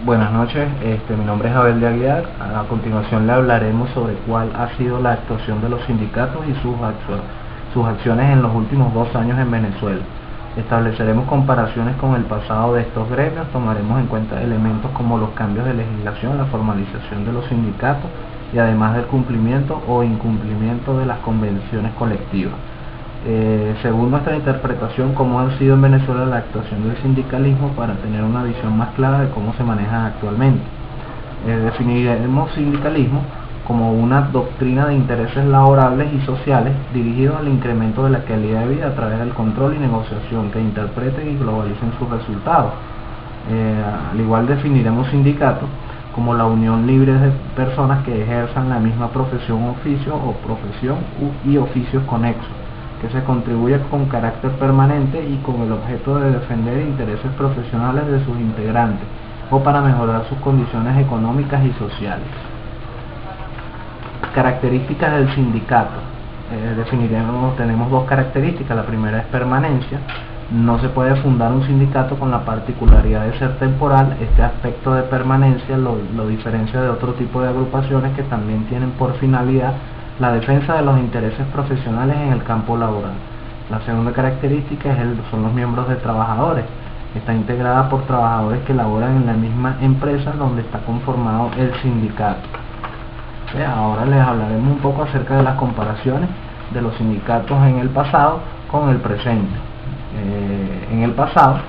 Buenas noches, mi nombre es Abel de Aguiar. A continuación le hablaremos sobre cuál ha sido la actuación de los sindicatos y sus acciones en los últimos 2 años en Venezuela. Estableceremos comparaciones con el pasado de estos gremios, tomaremos en cuenta elementos como los cambios de legislación, la formalización de los sindicatos y además del cumplimiento o incumplimiento de las convenciones colectivas. Según nuestra interpretación, cómo ha sido en Venezuela la actuación del sindicalismo para tener una visión más clara de cómo se maneja actualmente. Definiremos sindicalismo como una doctrina de intereses laborables y sociales dirigidos al incremento de la calidad de vida a través del control y negociación que interpreten y globalicen sus resultados. Al igual definiremos sindicatos como la unión libre de personas que ejerzan la misma profesión, oficio o profesión y oficios conexos, que se contribuye con carácter permanente y con el objeto de defender intereses profesionales de sus integrantes o para mejorar sus condiciones económicas y sociales. Características del sindicato. Tenemos dos características. La primera es permanencia. No se puede fundar un sindicato con la particularidad de ser temporal. Este aspecto de permanencia lo diferencia de otro tipo de agrupaciones que también tienen por finalidad la defensa de los intereses profesionales en el campo laboral. La segunda característica son los miembros de trabajadores. Está integrada por trabajadores que laboran en la misma empresa donde está conformado el sindicato. Ahora les hablaremos un poco acerca de las comparaciones de los sindicatos en el pasado con el presente. En el pasado,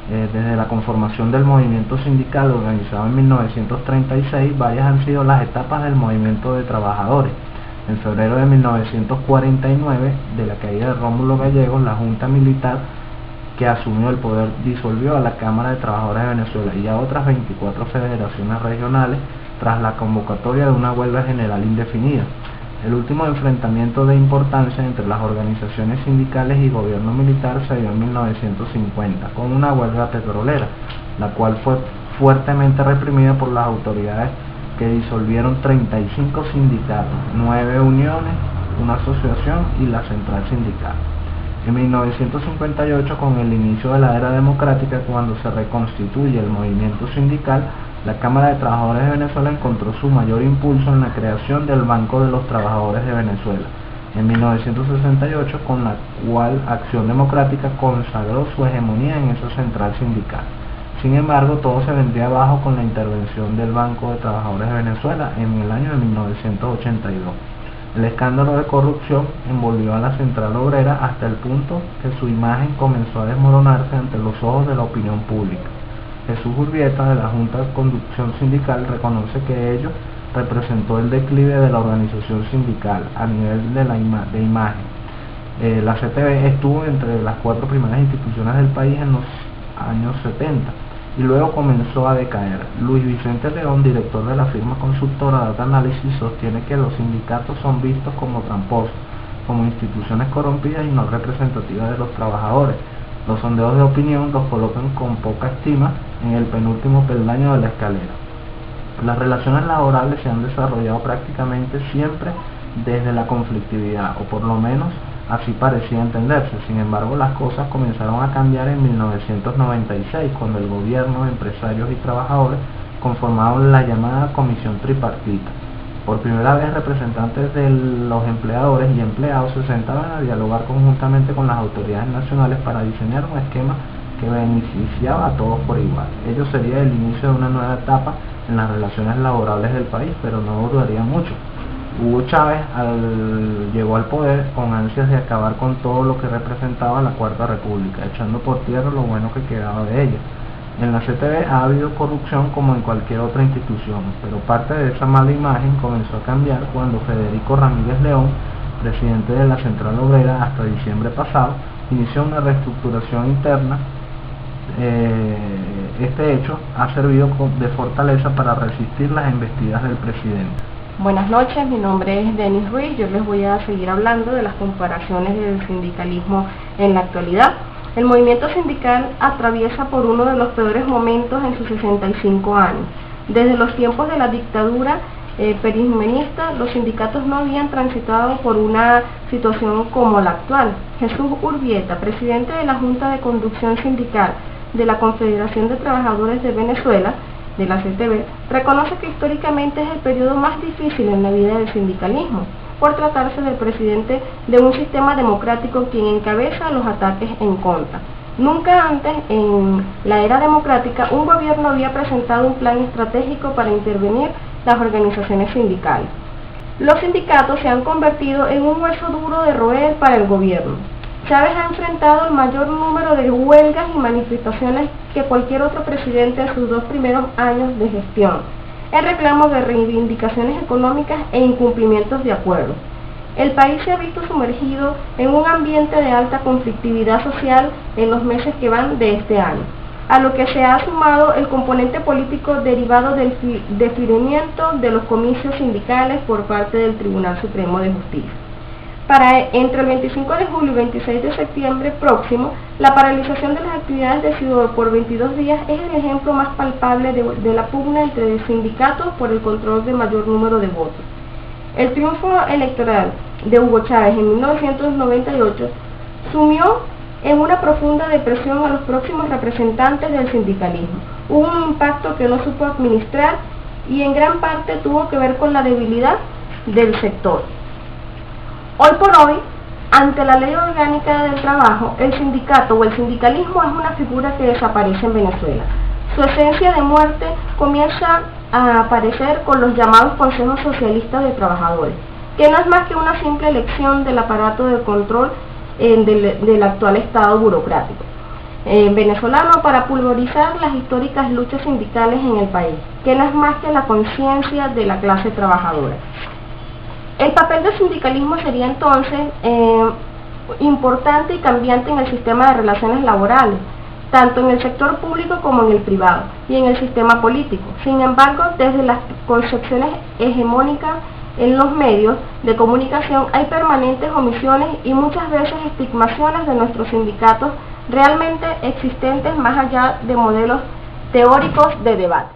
desde la conformación del movimiento sindical organizado en 1936, varias han sido las etapas del movimiento de trabajadores. En febrero de 1949, de la caída de Rómulo Gallegos, la Junta Militar que asumió el poder disolvió a la Cámara de Trabajadores de Venezuela y a otras 24 federaciones regionales tras la convocatoria de una huelga general indefinida. El último enfrentamiento de importancia entre las organizaciones sindicales y gobierno militar se dio en 1950 con una huelga petrolera, la cual fue fuertemente reprimida por las autoridades que disolvieron 35 sindicatos, 9 uniones, una asociación y la central sindical. En 1958, con el inicio de la era democrática, cuando se reconstituye el movimiento sindical, la Cámara de Trabajadores de Venezuela encontró su mayor impulso en la creación del Banco de los Trabajadores de Venezuela, en 1968, con la cual Acción Democrática consagró su hegemonía en esa central sindical. Sin embargo, todo se vendría abajo con la intervención del Banco de Trabajadores de Venezuela en el año de 1982. El escándalo de corrupción envolvió a la central obrera hasta el punto que su imagen comenzó a desmoronarse ante los ojos de la opinión pública. Jesús Urbieta, de la Junta de Conducción Sindical, reconoce que ello representó el declive de la organización sindical a nivel de imagen. La CTV estuvo entre las 4 primeras instituciones del país en los años 70 y luego comenzó a decaer. Luis Vicente León, director de la firma consultora Data Analysis, sostiene que los sindicatos son vistos como tramposos, como instituciones corrompidas y no representativas de los trabajadores. Los sondeos de opinión los colocan con poca estima en el penúltimo peldaño de la escalera. Las relaciones laborales se han desarrollado prácticamente siempre desde la conflictividad, o por lo menos así parecía entenderse. Sin embargo, las cosas comenzaron a cambiar en 1996, cuando el gobierno, empresarios y trabajadores conformaron la llamada Comisión Tripartita. Por primera vez, representantes de los empleadores y empleados se sentaban a dialogar conjuntamente con las autoridades nacionales para diseñar un esquema que beneficiaba a todos por igual. Ello sería el inicio de una nueva etapa en las relaciones laborales del país, pero no duraría mucho. Hugo Chávez llegó al poder con ansias de acabar con todo lo que representaba la Cuarta República, echando por tierra lo bueno que quedaba de ella. En la CTV ha habido corrupción como en cualquier otra institución, pero parte de esa mala imagen comenzó a cambiar cuando Federico Ramírez León, presidente de la Central Obrera hasta diciembre pasado, inició una reestructuración interna. Este hecho ha servido de fortaleza para resistir las embestidas del presidente. Buenas noches, mi nombre es Denis Ruiz. Yo les voy a seguir hablando de las comparaciones del sindicalismo en la actualidad. El movimiento sindical atraviesa por uno de los peores momentos en sus 65 años. Desde los tiempos de la dictadura perismenista, los sindicatos no habían transitado por una situación como la actual. Jesús Urbieta, presidente de la Junta de Conducción Sindical de la Confederación de Trabajadores de Venezuela, de la CTB, reconoce que históricamente es el periodo más difícil en la vida del sindicalismo, por tratarse del presidente de un sistema democrático quien encabeza los ataques en contra. Nunca antes, en la era democrática, un gobierno había presentado un plan estratégico para intervenir las organizaciones sindicales. Los sindicatos se han convertido en un hueso duro de roer para el gobierno. Chávez ha enfrentado el mayor número de huelgas y manifestaciones que cualquier otro presidente en sus 2 primeros años de gestión, en reclamo de reivindicaciones económicas e incumplimientos de acuerdos. El país se ha visto sumergido en un ambiente de alta conflictividad social en los meses que van de este año, a lo que se ha sumado el componente político derivado del deferimiento de los comicios sindicales por parte del Tribunal Supremo de Justicia. Entre el 25 de julio y 26 de septiembre próximo, la paralización de las actividades de Ciudad por 22 días es el ejemplo más palpable de la pugna entre sindicatos por el control de mayor número de votos. El triunfo electoral de Hugo Chávez en 1998 sumió en una profunda depresión a los próximos representantes del sindicalismo. Hubo un impacto que no supo administrar y en gran parte tuvo que ver con la debilidad del sector. Hoy por hoy, ante la Ley Orgánica del Trabajo, el sindicato o el sindicalismo es una figura que desaparece en Venezuela. Su esencia de muerte comienza a aparecer con los llamados consejos socialistas de trabajadores, que no es más que una simple elección del aparato de control del actual Estado burocrático venezolano para pulverizar las históricas luchas sindicales en el país, que no es más que la conciencia de la clase trabajadora. El papel del sindicalismo sería entonces importante y cambiante en el sistema de relaciones laborales, tanto en el sector público como en el privado, y en el sistema político. Sin embargo, desde las concepciones hegemónicas en los medios de comunicación hay permanentes omisiones y muchas veces estigmaciones de nuestros sindicatos realmente existentes más allá de modelos teóricos de debate.